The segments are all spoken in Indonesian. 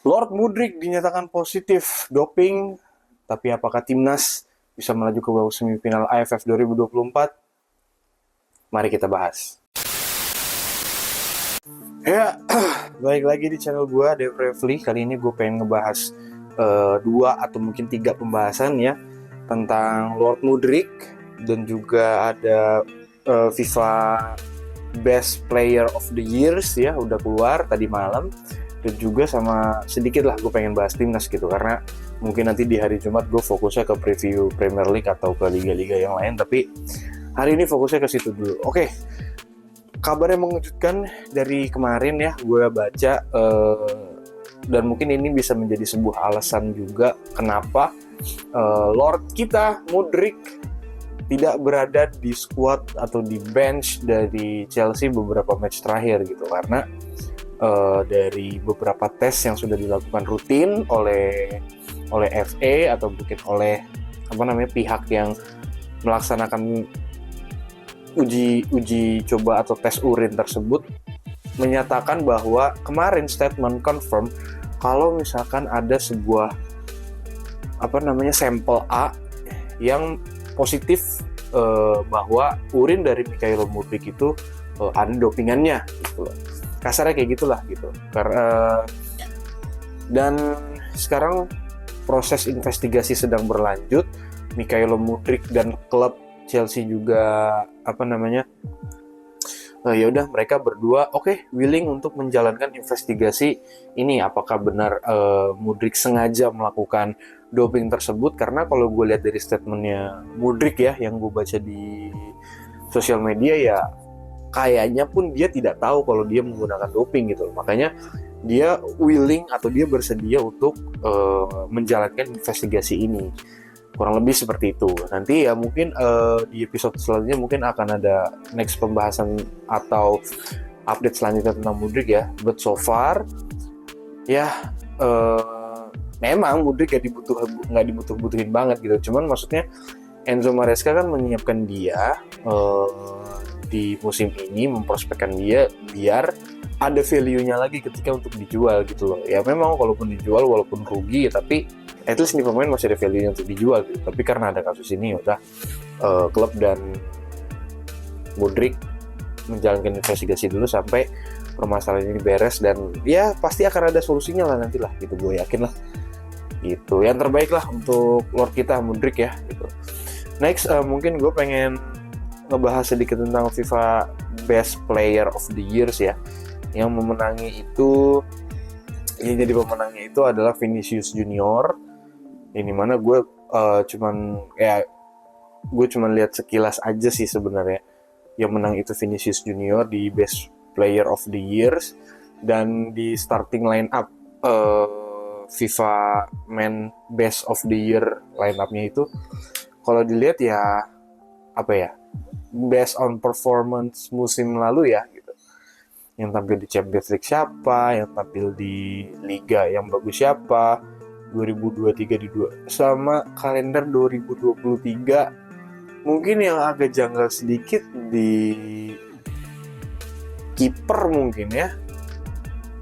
Lord Mudryk dinyatakan positif doping, tapi apakah timnas bisa melaju ke babak semifinal AFF 2024? Mari kita bahas. Ya, balik lagi di channel gue, Dave Revli. Kali ini gue pengen ngebahas 2 atau mungkin 3 pembahasan ya tentang Lord Mudryk, dan juga ada FIFA Best Player of the Years ya, udah keluar tadi malam. Dan juga sama sedikit lah gue pengen bahas timnas gitu, karena mungkin nanti di hari Jumat gue fokusnya ke preview Premier League atau ke liga-liga yang lain, tapi hari ini fokusnya ke situ dulu. Oke, kabar yang mengejutkan dari kemarin ya gue baca, dan mungkin ini bisa menjadi sebuah alasan juga kenapa Lord kita Mudryk tidak berada di squad atau di bench dari Chelsea beberapa match terakhir gitu, karena dari beberapa tes yang sudah dilakukan rutin oleh FA atau mungkin oleh pihak yang melaksanakan uji coba atau tes urin tersebut, menyatakan bahwa kemarin statement confirm kalau misalkan ada sebuah sampel A yang positif, bahwa urin dari Mikhailo Mudryk itu ada dopingannya gitu loh. Kasarnya kayak gitulah gitu. Dan sekarang proses investigasi sedang berlanjut. Mikhailo Mudryk dan klub Chelsea juga ya udah, mereka berdua willing untuk menjalankan investigasi ini, apakah benar Mudryk sengaja melakukan doping tersebut. Karena kalau gue lihat dari statementnya Mudryk ya, yang gue baca di sosial media, ya kayaknya pun dia tidak tahu kalau dia menggunakan doping gitu. Makanya dia willing atau dia bersedia untuk menjalankan investigasi ini. Kurang lebih seperti itu. Nanti ya mungkin di episode selanjutnya mungkin akan ada next pembahasan atau update selanjutnya tentang Mudryk ya. But so far ya memang Mudryk nggak dibutuhin banget gitu. Cuman maksudnya Enzo Maresca kan menyiapkan dia di musim ini, memprospekkan dia biar ada value-nya lagi ketika untuk dijual gitu loh. Ya memang walaupun dijual, walaupun rugi, tapi at least ini pemain masih ada value-nya untuk dijual gitu. Tapi karena ada kasus ini, udah klub dan Mudryk menjalankan investigasi dulu sampai permasalahan ini beres, dan ya pasti akan ada solusinya lah nantilah gitu, gue yakin lah. Itu yang terbaik lah untuk Lord kita Mudryk ya gitu. Next, mungkin gue pengen ngebahas sedikit tentang FIFA Best Player of the Years ya. Yang memenangi itu, yang jadi pemenangnya itu adalah Vinicius Junior. Ini mana gue cuman lihat sekilas aja sih sebenarnya. Yang menang itu Vinicius Junior di Best Player of the Years, dan di starting line up FIFA Men Best of the Year line up-nya itu, kalau dilihat ya based on performance musim lalu ya gitu. Yang tampil di Champions League siapa, yang tampil di Liga yang bagus siapa, 2023 sama kalender 2023. Mungkin yang agak janggal sedikit di kiper mungkin ya,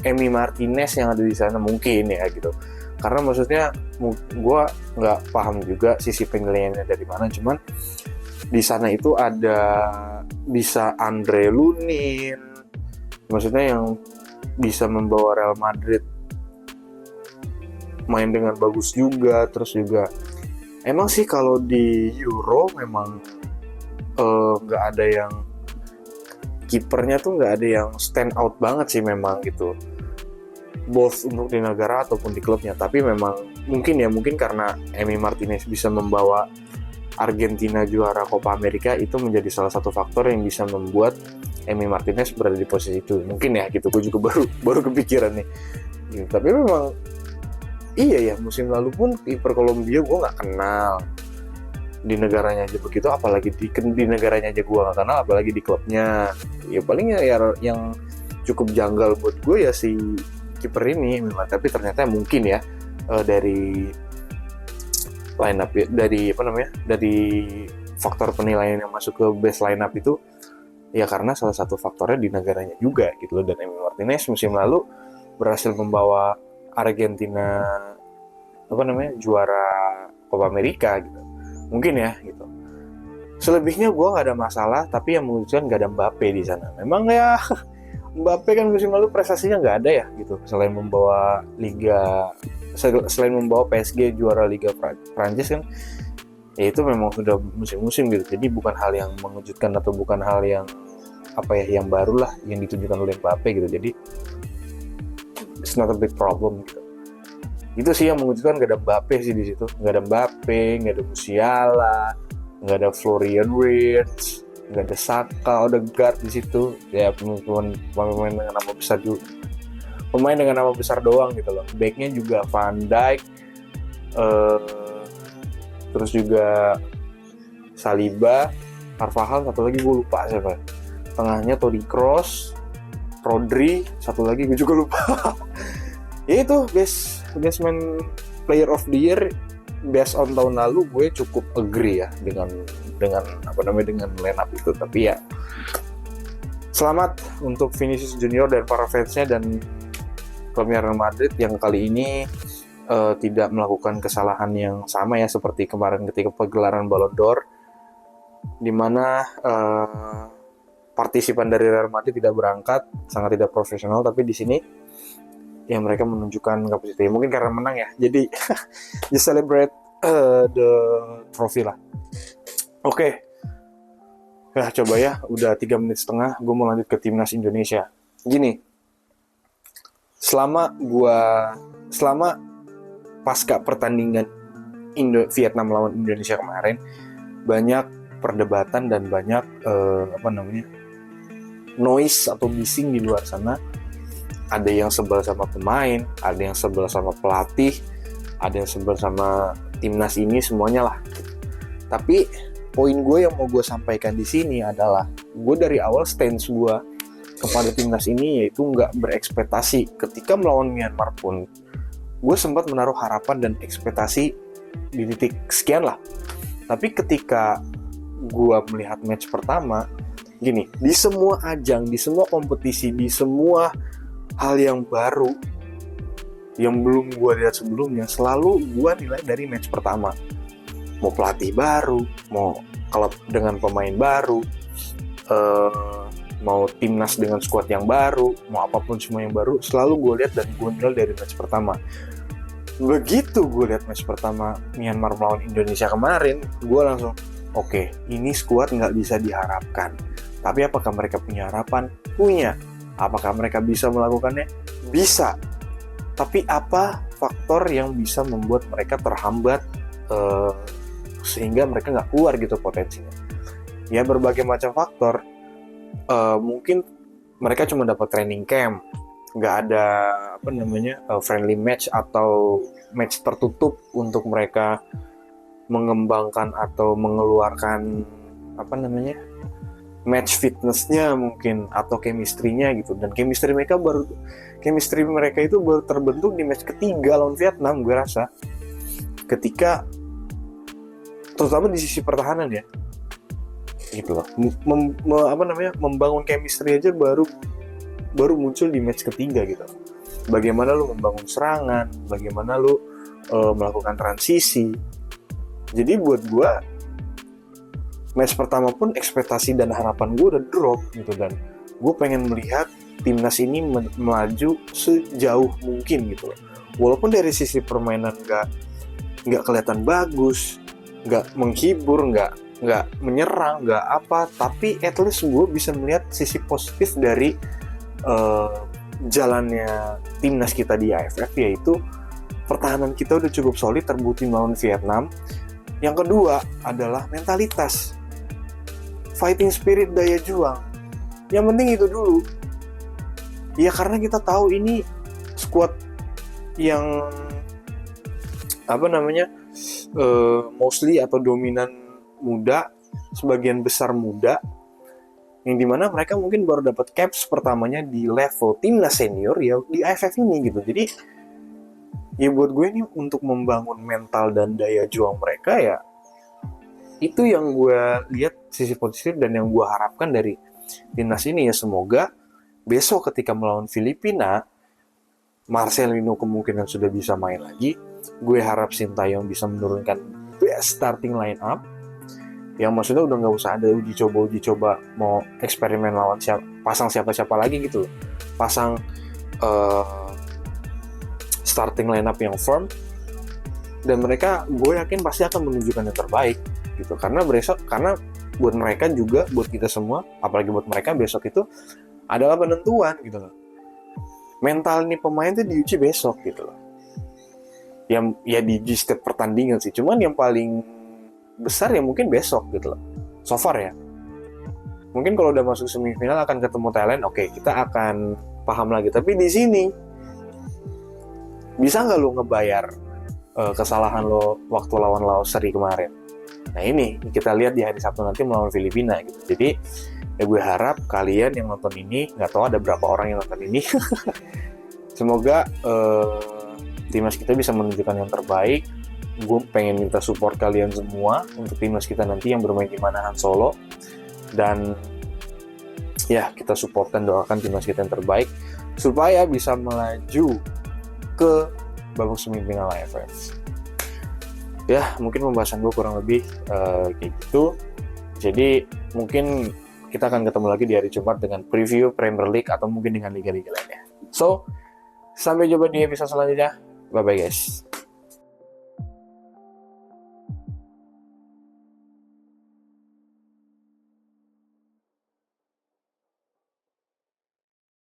Emi Martinez yang ada di sana mungkin ya gitu. Karena maksudnya gue nggak paham juga sisi penilaiannya dari mana, cuman di sana itu bisa Andre Lunin, maksudnya yang bisa membawa Real Madrid main dengan bagus juga. Terus juga emang sih kalau di Euro memang nggak ada yang kipernya tuh nggak ada yang stand out banget sih memang gitu, both untuk di negara ataupun di klubnya. Tapi memang mungkin karena Emi Martinez bisa membawa Argentina juara Copa America, itu menjadi salah satu faktor yang bisa membuat Emi Martinez berada di posisi itu. Mungkin ya gitu, gue juga baru kepikiran nih gitu. Tapi memang iya ya, musim lalu pun kiper Kolombia gue nggak kenal, di negaranya aja begitu, apalagi di negaranya aja gue nggak kenal, apalagi di klubnya. Ya paling ya yang cukup janggal buat gue ya si kiper ini memang. Tapi ternyata mungkin ya dari line up dari faktor penilaian yang masuk ke best line up itu ya karena salah satu faktornya di negaranya juga gitu loh. Dan Emi Martinez musim lalu berhasil membawa Argentina juara Copa America gitu. Mungkin ya gitu. Selebihnya gue nggak ada masalah, tapi yang menunjukkan nggak ada Mbappe di sana. Memang ya Mbappe kan musim lalu prestasinya nggak ada ya gitu. Selain membawa PSG juara Liga Prancis kan, ya itu memang sudah musim-musim gitu. Jadi bukan hal yang mengejutkan atau bukan hal yang yang baru lah yang ditunjukkan oleh Mbappe gitu. Jadi it's not a big problem gitu. Itu sih yang mengejutkan, nggak ada Mbappe sih di situ. Nggak ada Mbappe, nggak ada Musiala, nggak ada Florian Wirtz, nggak ada Saka, Odegaard di situ. Ya pemain dengan nama besar juga. Pemain dengan nama besar doang gitu loh. Backnya juga Van Dijk, terus juga Saliba, Carvajal, satu lagi gue lupa siapa. Tengahnya Toni Kroos, Rodri, satu lagi gue juga lupa. Ya itu best man player of the year based on tahun lalu, gue cukup agree ya dengan line up itu. Tapi ya selamat untuk Vinicius Junior dan para fansnya dan klubnya Real Madrid yang kali ini tidak melakukan kesalahan yang sama ya seperti kemarin ketika pegelaran Ballon d'Or, di mana partisipan dari Real Madrid tidak berangkat, sangat tidak profesional. Tapi di sini ya mereka menunjukkan kapasitas, mungkin karena menang ya, jadi just celebrate the trophy lah. Oke. Ya coba ya, udah 3 menit setengah, gue mau lanjut ke timnas Indonesia. Gini, selama pasca pertandingan Vietnam lawan Indonesia kemarin, banyak perdebatan dan banyak noise atau bising di luar sana. Ada yang sebel sama pemain, ada yang sebel sama pelatih, ada yang sebel sama timnas ini, semuanya lah. Tapi poin gue yang mau gue sampaikan di sini adalah, gue dari awal stance gue kepada timnas ini yaitu nggak berekspektasi. Ketika melawan Myanmar pun, gue sempat menaruh harapan dan ekspektasi di titik sekian lah. Tapi ketika gue melihat match pertama, gini, di semua ajang, di semua kompetisi, di semua hal yang baru yang belum gue lihat sebelumnya, selalu gue nilai dari match pertama. Mau pelatih baru, mau klub dengan pemain baru, mau timnas dengan skuad yang baru, mau apapun semua yang baru, selalu gue lihat dan gue nilai dari match pertama. Begitu gue lihat match pertama Myanmar melawan Indonesia kemarin, gue langsung oke, ini skuad nggak bisa diharapkan. Tapi apakah mereka punya harapan? Punya. Apakah mereka bisa melakukannya? Bisa. Tapi apa faktor yang bisa membuat mereka terhambat sehingga mereka nggak keluar gitu potensinya? Ya berbagai macam faktor. Mungkin mereka cuma dapat training camp, nggak ada friendly match atau match tertutup untuk mereka mengembangkan atau mengeluarkan match fitnessnya mungkin, atau chemistry-nya gitu. Dan chemistry mereka itu baru terbentuk di match ketiga lawan Vietnam, gue rasa. Ketika terutama di sisi pertahanan ya, gitu loh. Membangun chemistry aja baru muncul di match ketiga gitu. Bagaimana lu membangun serangan, bagaimana lu melakukan transisi. Jadi buat gue, match pertama pun ekspektasi dan harapan gue udah drop gitu, dan gue pengen melihat timnas ini melaju sejauh mungkin gitu loh. Walaupun dari sisi permainan nggak kelihatan bagus, nggak menghibur, nggak menyerang, nggak apa, tapi at least gue bisa melihat sisi positif dari jalannya timnas kita di AFF, yaitu pertahanan kita udah cukup solid, terbukti melawan Vietnam. Yang kedua adalah mentalitas, fighting spirit, daya juang. Yang penting itu dulu. Ya karena kita tahu ini squad yang mostly atau dominan muda, sebagian besar muda, yang dimana mereka mungkin baru dapat caps pertamanya di level timnas senior ya di AFF ini gitu. Jadi ya buat gue ini untuk membangun mental dan daya juang mereka, ya itu yang gue lihat sisi positif dan yang gue harapkan dari timnas ini. Ya semoga besok ketika melawan Filipina Marcelino kemungkinan sudah bisa main lagi. Gue harap Sintayong bisa menurunkan best starting line up. Yang maksudnya udah nggak usah ada uji coba mau eksperimen lawan pasang siapa lagi gitu. Pasang starting line up yang firm, dan mereka gue yakin pasti akan menunjukkan yang terbaik gitu. Karena buat mereka juga, buat kita semua, apalagi buat mereka, besok itu adalah penentuan gitu loh. Mental nih pemain tuh diuji besok gitu loh. Yang ya di setiap pertandingan sih, cuman yang paling besar ya mungkin besok gitu loh. So far ya. Mungkin kalau udah masuk semifinal akan ketemu Thailand, oke, kita akan paham lagi. Tapi di sini bisa nggak lo ngebayar kesalahan lo waktu lawan Laos seri kemarin? Nah ini kita lihat di hari Sabtu nanti melawan Filipina gitu. Jadi ya gue harap kalian yang nonton ini, nggak tahu ada berapa orang yang nonton ini, semoga timnas kita bisa menunjukkan yang terbaik. Gue pengen minta support kalian semua untuk timnas kita nanti yang bermain di Manahan Solo, dan ya kita support dan doakan timnas kita yang terbaik supaya bisa melaju ke babak semifinal AFF. Ya mungkin pembahasan gue kurang lebih kayak gitu. Jadi mungkin kita akan ketemu lagi di hari Jumat dengan preview Premier League atau mungkin dengan liga-liga lainnya. So, sampai jumpa di episode selanjutnya. Bye-bye guys.